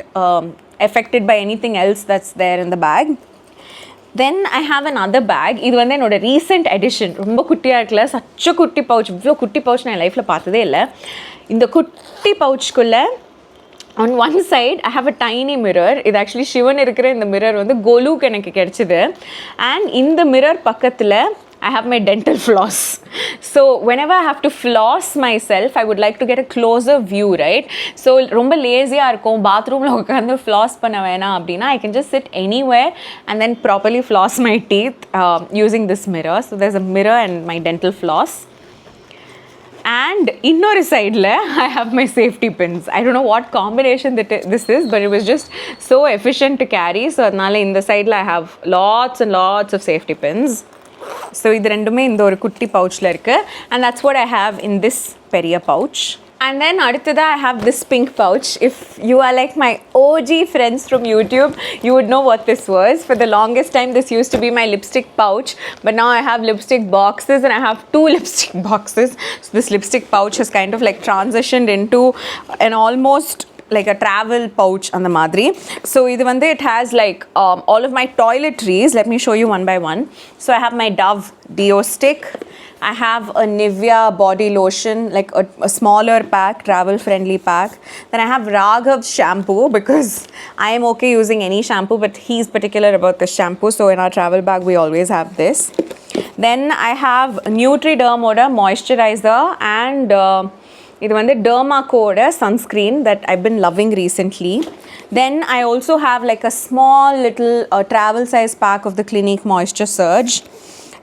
affected by anything else that's there in the bag. Then I have another bag. இது வந்து என்னோட recent edition. ரொம்ப குட்டியாக இருக்குல்ல, சச்ச குட்டி pouch. இவ்வளோ குட்டி பவுச் நான் லைஃப்பில் பார்த்ததே இல்லை. இந்த குட்டி பவுச்சுக்குள்ளே on one side I have a tiny mirror. இது ஆக்சுவலி சிவன் இருக்கிற இந்த மிரர் வந்து கோலுக்கு எனக்கு கிடைச்சிது. அண்ட் இந்த மிரர் பக்கத்தில் I have my dental floss. So whenever I have to floss myself, I would like to get a closer view, right? So ரொம்ப லேசியாக இருக்கும், பாத்ரூமில் உட்காந்து ஃப்ளாஸ் பண்ண வேணாம் அப்படின்னா I can just sit anywhere and then properly floss my teeth using this mirror. So there's a mirror and my dental floss. And இன்னொரு சைடில் I have my safety pins. I don't know what combination this is, but it was just so efficient to carry. So அதனால இந்த சைடில் I have lots and lots of safety pins. So இது ரெண்டுமே இந்த ஒரு குட்டி பவுச்சில் இருக்குது. And that's what I have in this பெரிய pouch. And then அடுத்ததா I have this pink pouch. If you are like my OG friends from YouTube, you would know what this was. For the longest time, this used to be my lipstick pouch, but now I have lipstick boxes and I have 2 lipstick boxes. So this lipstick pouch has kind of like transitioned into an almost like a travel pouch on the madri. So it has like all of my toiletries. Let me show you one by one. So I have my Dove Deo stick. I have a Nivea body lotion, like a smaller pack, travel friendly pack. Then I have Raghav's shampoo because I am okay using any shampoo, but he's particular about the shampoo. So in our travel bag, we always have this. Then I have Nutriderm moisturizer and இது வந்து Dermaco's sunscreen that I've been loving recently. Then I also have like a small little travel size pack of the Clinique Moisture Surge.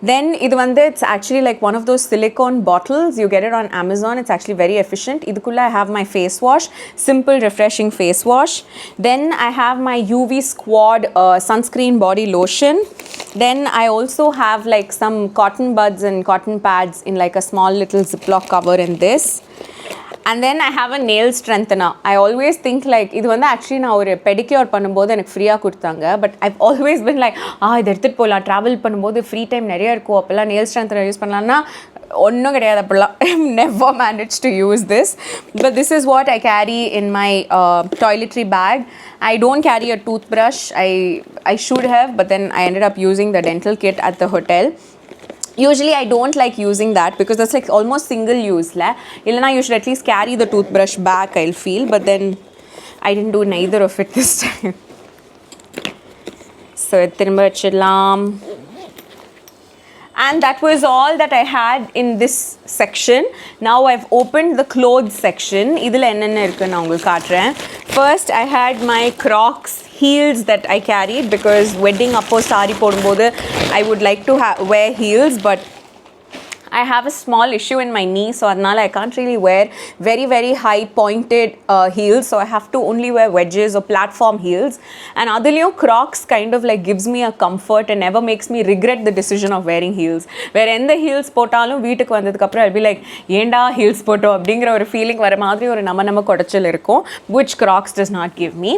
Then it's actually like one of those silicone bottles. You get it on Amazon. It's actually very efficient. Idukulla I have my face wash, simple refreshing face wash. Then I have my UV Squad sunscreen body lotion. Then I also have like some cotton buds and cotton pads in like a small little Ziploc cover in this. And then I have a nail strengthener. I always think like இது வந்து actually நான் ஒரு pedicure பண்ணும்போது எனக்கு ஃப்ரீயாக கொடுத்தாங்க. But I've always been like இது எடுத்துகிட்டு போகலாம், ட்ராவல் பண்ணும்போது ஃப்ரீ டைம் நிறைய இருக்கும், அப்போல்லாம் nail strengthener யூஸ் பண்ணலான்னா ஒன்றும் கிடையாது அப்போல்லாம். I've never managed to use this. But this is what I carry in my toiletry bag. I don't carry a toothbrush. I should have, but then I ended up using the dental kit at the hotel. Usually I don't like using that because that's like almost single use la. Illana you should at least carry the toothbrush back, I'll feel, but then I didn't do neither of it this time. So thirumba vechidalam. And that was all that I had in this section. Now I've opened the clothes section. Idhula enna irukku na ungalku kaatren. First I had my Crocs heels that I carried because wedding appo saree podumbodhu I would like to wear heels, but I have a small issue in my knee, so adnala I can't really wear very very high pointed heels, so I have to only wear wedges or platform heels. And adaliyo Crocs kind of like gives me a comfort and never makes me regret the decision of wearing heels. Where in the heels potalum veetukku vandadukku apra I'll be like yenda heels poto அப்படிங்கற ஒரு feeling வர மாதிரி ஒரு நம்ம கொடச்சல் இருக்கும், which Crocs does not give me.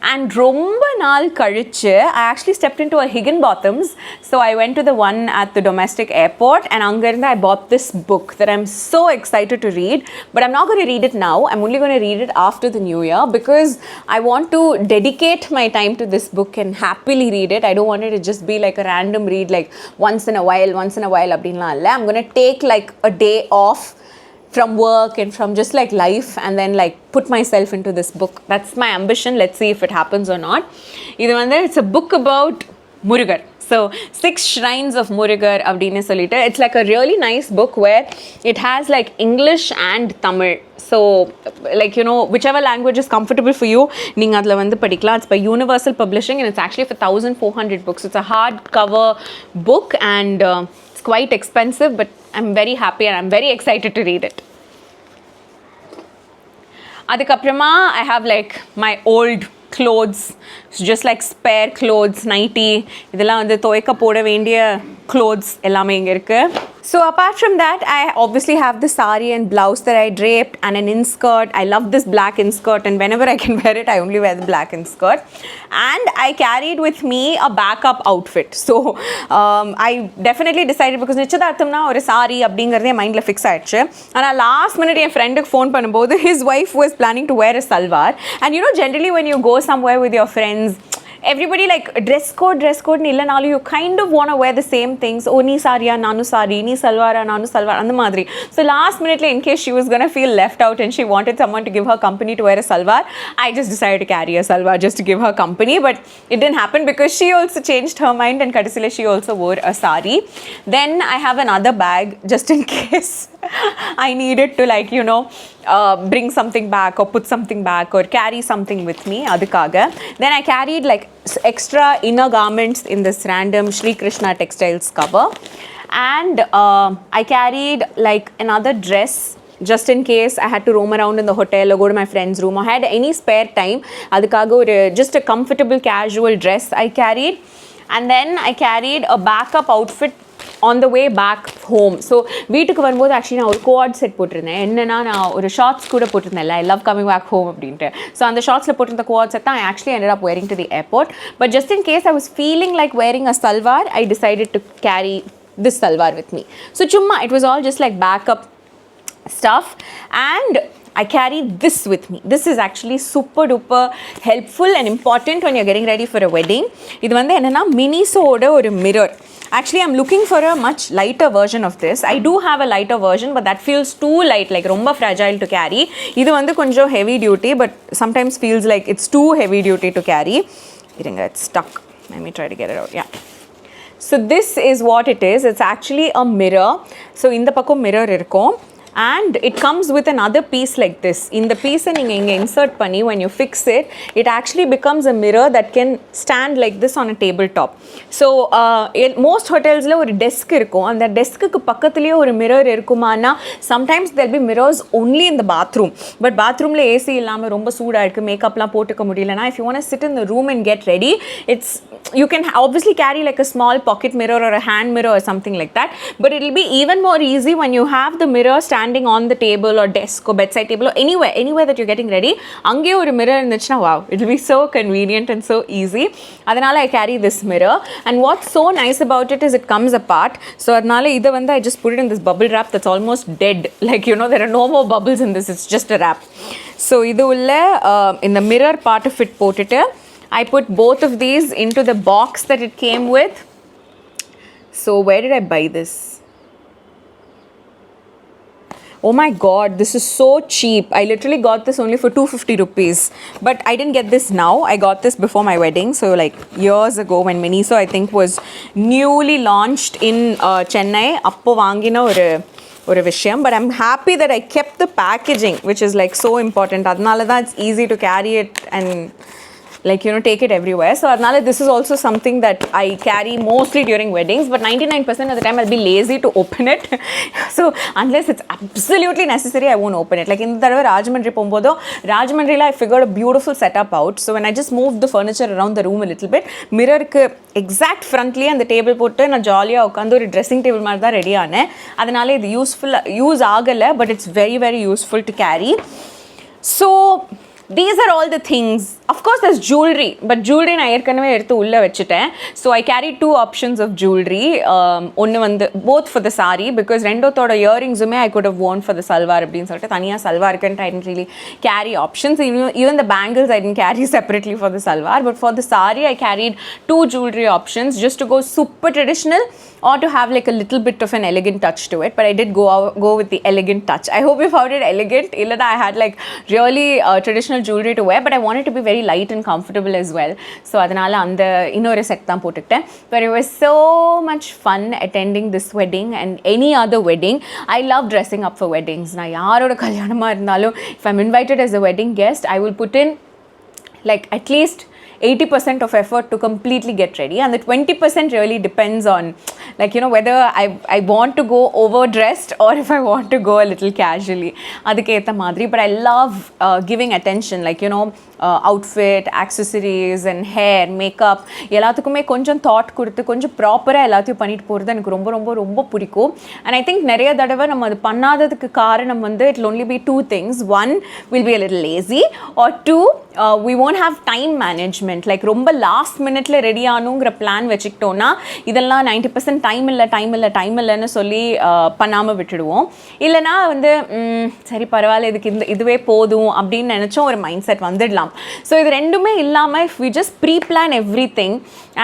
And ரொம்ப நாள் கழிச்சு I actually stepped into a Higginbotham's. So I went to the one at the domestic airport and அங்கிருந்து I bought this book that I'm so excited to read. But I'm not going to read it now. I'm only going to read it after the new year because I want to dedicate my time to this book and happily read it. I don't want it to just be like a random read like once in a while அப்படின்லாம் இல்லை. I'm going to take like a day off from work and from just like life and then like put myself into this book. That's my ambition. Let's see if it happens or not. It's a book about Murugar. So 6 shrines of Murugar abdine solita. It's like a really nice book where it has like English and Tamil. So like whichever language is comfortable for you, neenga adla vandu padikalam. It's by Universal Publishing and it's actually for 1400 books. It's a hardcover book and it's quite expensive, but I'm very happy and I'm very excited to read it. Adikaprama I have like my old clothes, so just like spare clothes, nighty, idella vandu thoika poda vendiya clothes ellame inga irukku. So apart from that, I obviously have the sari and blouse that I draped and an inskirt. I love this black inskirt and whenever I can wear it, I only wear the black inskirt. And I carried with me a backup outfit. So I definitely decided because nichadaarthamna oru sari abdingiradhe mind la fix aichu. And last minute en friend ku phone பண்ணும்போது his wife was planning to wear a salwar. And generally when you go somewhere with your friends, everybody like dress code ni illanalu you kind of want to wear the same things. Oh nee sariya nanu sari, nee salwara nanu salwar and madri. So last minute in case she was going to feel left out and she wanted someone to give her company to wear a salwar, I just decided to carry a salwar just to give her company. But it didn't happen because she also changed her mind and kadisile she also wore a sari. Then I have another bag just in case I needed to like bring something back or put something back or carry something with me adukkaga. Then I carried like extra inner garments in this random Shri Krishna textiles cover, and I carried like another dress just in case I had to roam around in the hotel or go to my friend's room or had any spare time. Adukkaga just a comfortable casual dress I carried. And then I carried a backup outfit on the way back home. So வீட்டுக்கு வரும்போது actually நான் ஒரு quad set போட்டிருந்தேன். என்னன்னா நான் ஒரு shorts கூட போட்டிருந்தேன்ல, I love coming back home அப்படின்ட்டு. ஸோ அந்த ஷார்ட்ஸில் போட்டிருந்த quad set தான் I actually ended up wearing to the airport. But just in case I was feeling like wearing a salwar, I decided to carry this salwar with me. So chumma, it was all just like backup stuff. And I carry this with me. This is actually super duper helpful and important when you're getting ready for a wedding. இது வந்து என்னன்னா மினிசோட ஒரு mirror. Actually, I'm looking for a much lighter version of this. I do have a lighter version, but that feels too light, like ரொம்ப fragile to carry. இது வந்து கொஞ்சம் heavy duty, but sometimes feels like it's too heavy duty to carry. It's stuck. Let me try to get it out. Yeah. So this is what it is. It's actually a mirror. So இந்த பக்கம் mirror இருக்கும். And it comes with another piece like this. In the piece நீங்க இங்க insert பண்ணி, when you fix it, it actually becomes a mirror that can stand like this on a tabletop. So most hotelsல ஒரு desk இருக்கும். அந்த டெஸ்க்கு பக்கத்துலயே ஒரு mirror இருக்குமானா, sometimes there'll be mirrors only in the bathroom. But bathroomல AC இல்லாம ரொம்ப சூடா இருக்கு, மேக்கப்லாம் போட்டுக்க முடியலனா, if you want to sit in the room and get ready, you can obviously carry like a small pocket mirror or a hand mirror or something like that. But it'll be even more easy when you have the mirror standing on the table or desk or bedside table or anywhere that you're getting ready. Ange oru mirror irundhuchna, wow, it will be so convenient and so easy. Adanal I carry this mirror, and what's so nice about it is it comes apart. So adanal idu vandu I just put it in this bubble wrap that's almost dead, like there are no more bubbles in this, it's just a wrap. So idu ulla in the mirror part of it potittu I put both of these into the box that it came with. So where did I buy this? Oh my god, this is so cheap. I literally got this only for 250 rupees. But I didn't get this now. I got this before my wedding. So like years ago when Miniso I think was newly launched in Chennai. Appo vaangina ஒரு விஷயம். But I'm happy that I kept the packaging, which is like so important. Adnala da it's easy to carry it and like take it everywhere. So adnala this is also something that I carry mostly during weddings, but 99% of the time I'll be lazy to open it. So unless it's absolutely necessary, I won't open it. Like in the Rajahmundry pombodo, Rajahmundry I figured a beautiful setup out. So when I just moved the furniture around the room a little bit, mirror ku exact frontly and the table pottu na jolly ah ukandu or dressing table mari da ready aane. Adanal idu use agala, but it's very very useful to carry. So these are all the things. Of course there's jewelry, but jewelry na erkanave eduthu ulla vechiten. So I carried two options of jewelry. Onnu vandu both for the sari, because rendo thoda earrings ume I could have worn for the salwar appdin solittu thaniya salwar kan I didn't really carry options. Even the bangles I didn't carry separately for the salwar, but for the sari I carried two jewelry options, just to go super traditional or to have like a little bit of an elegant touch to it. But I did go with the elegant touch. I hope you found it elegant. Illada I had like really traditional jewelry to wear, but I wanted to be very light and comfortable as well. So adanala andha innoru set dhaan potutten. But it was so much fun attending this wedding and any other wedding. I love dressing up for weddings. Na yaroda kalyanama irundhalum, if I'm invited as a wedding guest, I will put in like at least 80% of effort to completely get ready, and the 20% really depends on like whether I want to go overdressed or if I want to go a little casually aduketa madri. But I love giving attention, like outfit, accessories and hair, makeup எல்லாத்துக்குமே கொஞ்சம் thought கொடுத்து கொஞ்சம் ப்ராப்பரா எல்லாத்தையும் பண்ணிட்டு போறது எனக்கு ரொம்ப ரொம்ப ரொம்ப பிடிக்கும். And I think நிறைய தடவை நம்ம அது பண்ணாததுக்கு காரணம் வந்து it will only be two things. One, we'll be a little lazy, or two, we won't have time management. Like ரொம்ப லாஸ்ட் மினிட்ல ரெடி ஆனுங்கிற பிளான் வச்சுக்கிட்டோம்னா இதெல்லாம் 90% டைம் இல்லைன்னு சொல்லி பண்ணாம விட்டுடுவோம். இல்லைனா வந்து சரி பரவாயில்ல இதுவே போதும் அப்படின்னு நினைச்சோம் ஒரு மைண்ட் செட் வந்துடலாம். ஸோ இது ரெண்டுமே இல்லாமல் if we just pre-plan everything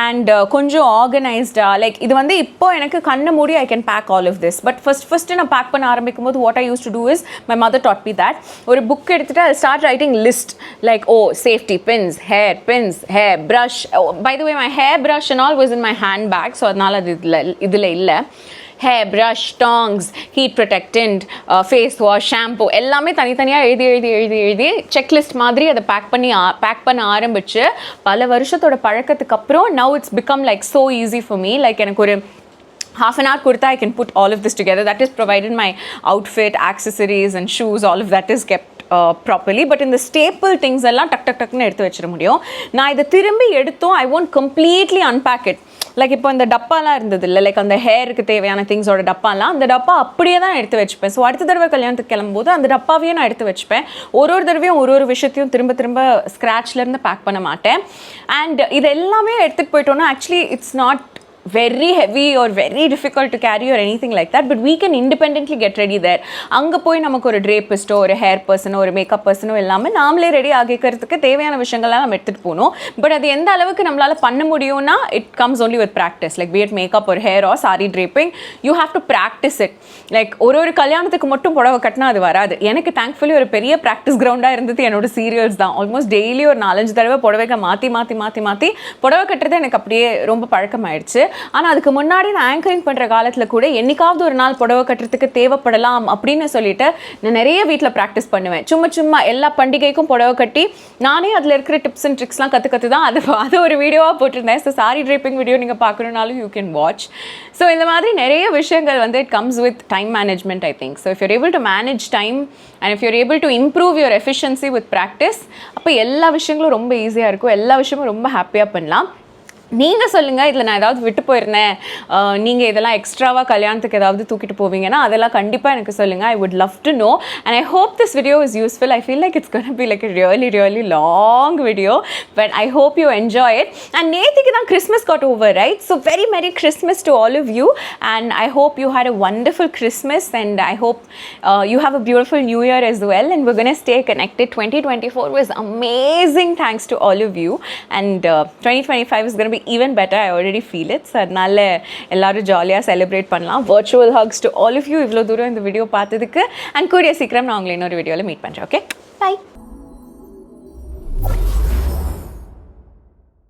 and கொஞ்சம் ஆர்கனைஸ்டா, லைக் இது வந்து இப்போ எனக்கு கண்ணை மூடி I can pack all of this. But first நான் பேக் பண்ண ஆரம்பிக்கும் போது what I used to do is my mother taught me that ஒரு புக் எடுத்துட்டு I'll start writing list like safety pins, hair pins, hair brush. By the way, my hair brush and all was in my handbag, so adnala idile illa. Hair brush, tongs, heat protectant, face wash, shampoo எல்லாமே தனித்தனியா எழுதி checklist மாதிரி அதை back பண்ண ஆரம்பிச்சு பல வருஷத்தோட பழக்கத்துக்கு அப்புறம் now it's become like so easy for me. Like எனக்கு ஒரு half an hour kurta I can put all of this together. That is provided my outfit, accessories and shoes, all of that is kept properly. But இந்த stable things எல்லாம் டக்குன்னு எடுத்து வச்சிட முடியும். நான் இதை திரும்பி எடுத்தோம், I won't completely unpack it. Like இப்போ இந்த டப்பாலாம் இருந்தது இல்லை, லைக் அந்த ஹேருக்கு தேவையான திங்ஸோட டப்பாலாம், அந்த டப்பா அப்படியே தான் எடுத்து வச்சுப்பேன். ஸோ அடுத்த தடவை கல்யாணத்துக்கு கிளம்பும்போது அந்த டப்பாவையே நான் எடுத்து வச்சுப்பேன். ஒரு தடவையும் ஒரு விஷயத்தையும் திரும்ப ஸ்க்ராட்ச்லேருந்து பேக் பண்ண மாட்டேன். அண்ட் இது எல்லாமே எடுத்துகிட்டு போயிட்டோன்னா actually it's not very heavy or very difficult to carry or anything like that, but we can independently get ready there. அங்கே போய் நமக்கு ஒரு ட்ரேப்பிஸ்ட்டோ ஒரு ஹேர் பர்சனோ ஒரு மேக்கப் பர்சனோ இல்லாமல் நாமளே ரெடி ஆகிக்கிறதுக்கு தேவையான விஷயங்கள்லாம் நம்ம எடுத்துகிட்டு போகணும். பட் அது எந்த அளவுக்கு நம்மளால் பண்ண முடியும்னா it comes only with practice. Like be it makeup or hair or saree draping, you have to practice it. Like ஒரு கல்யாணத்துக்கு மட்டும் புடவை கட்டினா அது வராது. எனக்கு தேங்க்ஃபுல்லி ஒரு பெரிய ப்ராக்டிஸ் கிரவுண்டாக இருந்தது என்னோட சீரியல்ஸ் தான். ஆல்மோஸ்ட் டெய்லி ஒரு 4-5 தடவை புடவைக்க மாற்றி புடவை கட்டுறது எனக்கு அப்படியே ரொம்ப பழக்கமாயிடுச்சு. ஆனால் அதுக்கு முன்னாடி நான் ஆங்கரிங் பண்ணுற காலத்தில் கூட என்னைக்காவது ஒரு நாள் புடவை கட்டுறதுக்கு தேவைப்படலாம் அப்படின்னு சொல்லிட்டு நான் நிறைய வீட்டில் ப்ராக்டிஸ் பண்ணுவேன். சும்மா எல்லா பண்டிகைக்கும் புடவை கட்டி நானே அதில் இருக்கிற டிப்ஸ் அண்ட் ட்ரிக்ஸ்லாம் கற்று தான் அது ஒரு வீடியோவாக போட்டிருந்தேன். ஸோ சாரி ட்ரேப்பிங் வீடியோ நீங்கள் பார்க்கணுன்னாலும் யூ கேன் வாட்ச். ஸோ இந்த மாதிரி நிறைய விஷயங்கள் வந்து it comes with time management, I think. So if you're able to manage time and if you're able to improve your efficiency with practice, அப்போ எல்லா விஷயங்களும் ரொம்ப ஈஸியாக இருக்கும், எல்லா விஷயமும் ரொம்ப ஹாப்பியாக பண்ணலாம். நீங்கள் சொல்லுங்கள், இதில் நான் ஏதாவது விட்டு போயிருந்தேன், நீங்கள் இதெல்லாம் எக்ஸ்ட்ராவாக கல்யாணத்துக்கு ஏதாவது தூக்கிட்டு போவீங்கன்னா அதெல்லாம் கண்டிப்பாக எனக்கு சொல்லுங்கள். I would love to know and I hope this video is useful. I feel like it's gonna be like really long video, but I hope you enjoy it. And நேற்றுக்கு தான் Christmas got over, right? So very merry Christmas to all of you and I hope you had a wonderful Christmas and I hope you have a beautiful new year as well, and we're going to stay connected. 2024 was amazing thanks to all of you, and 2025 is going to be even better. I already feel it. So அதனால எல்லாரும் ஜாலியாக celebrate பண்ணலாம். virtual hugs to all of you. இவ்வளோ தூரம் இந்த video பார்த்ததுக்கு, and கூடிய சீக்கிரம் நான் உங்களை இன்னொரு வீடியோவில் மீட் பண்ணுறேன். Okay, by.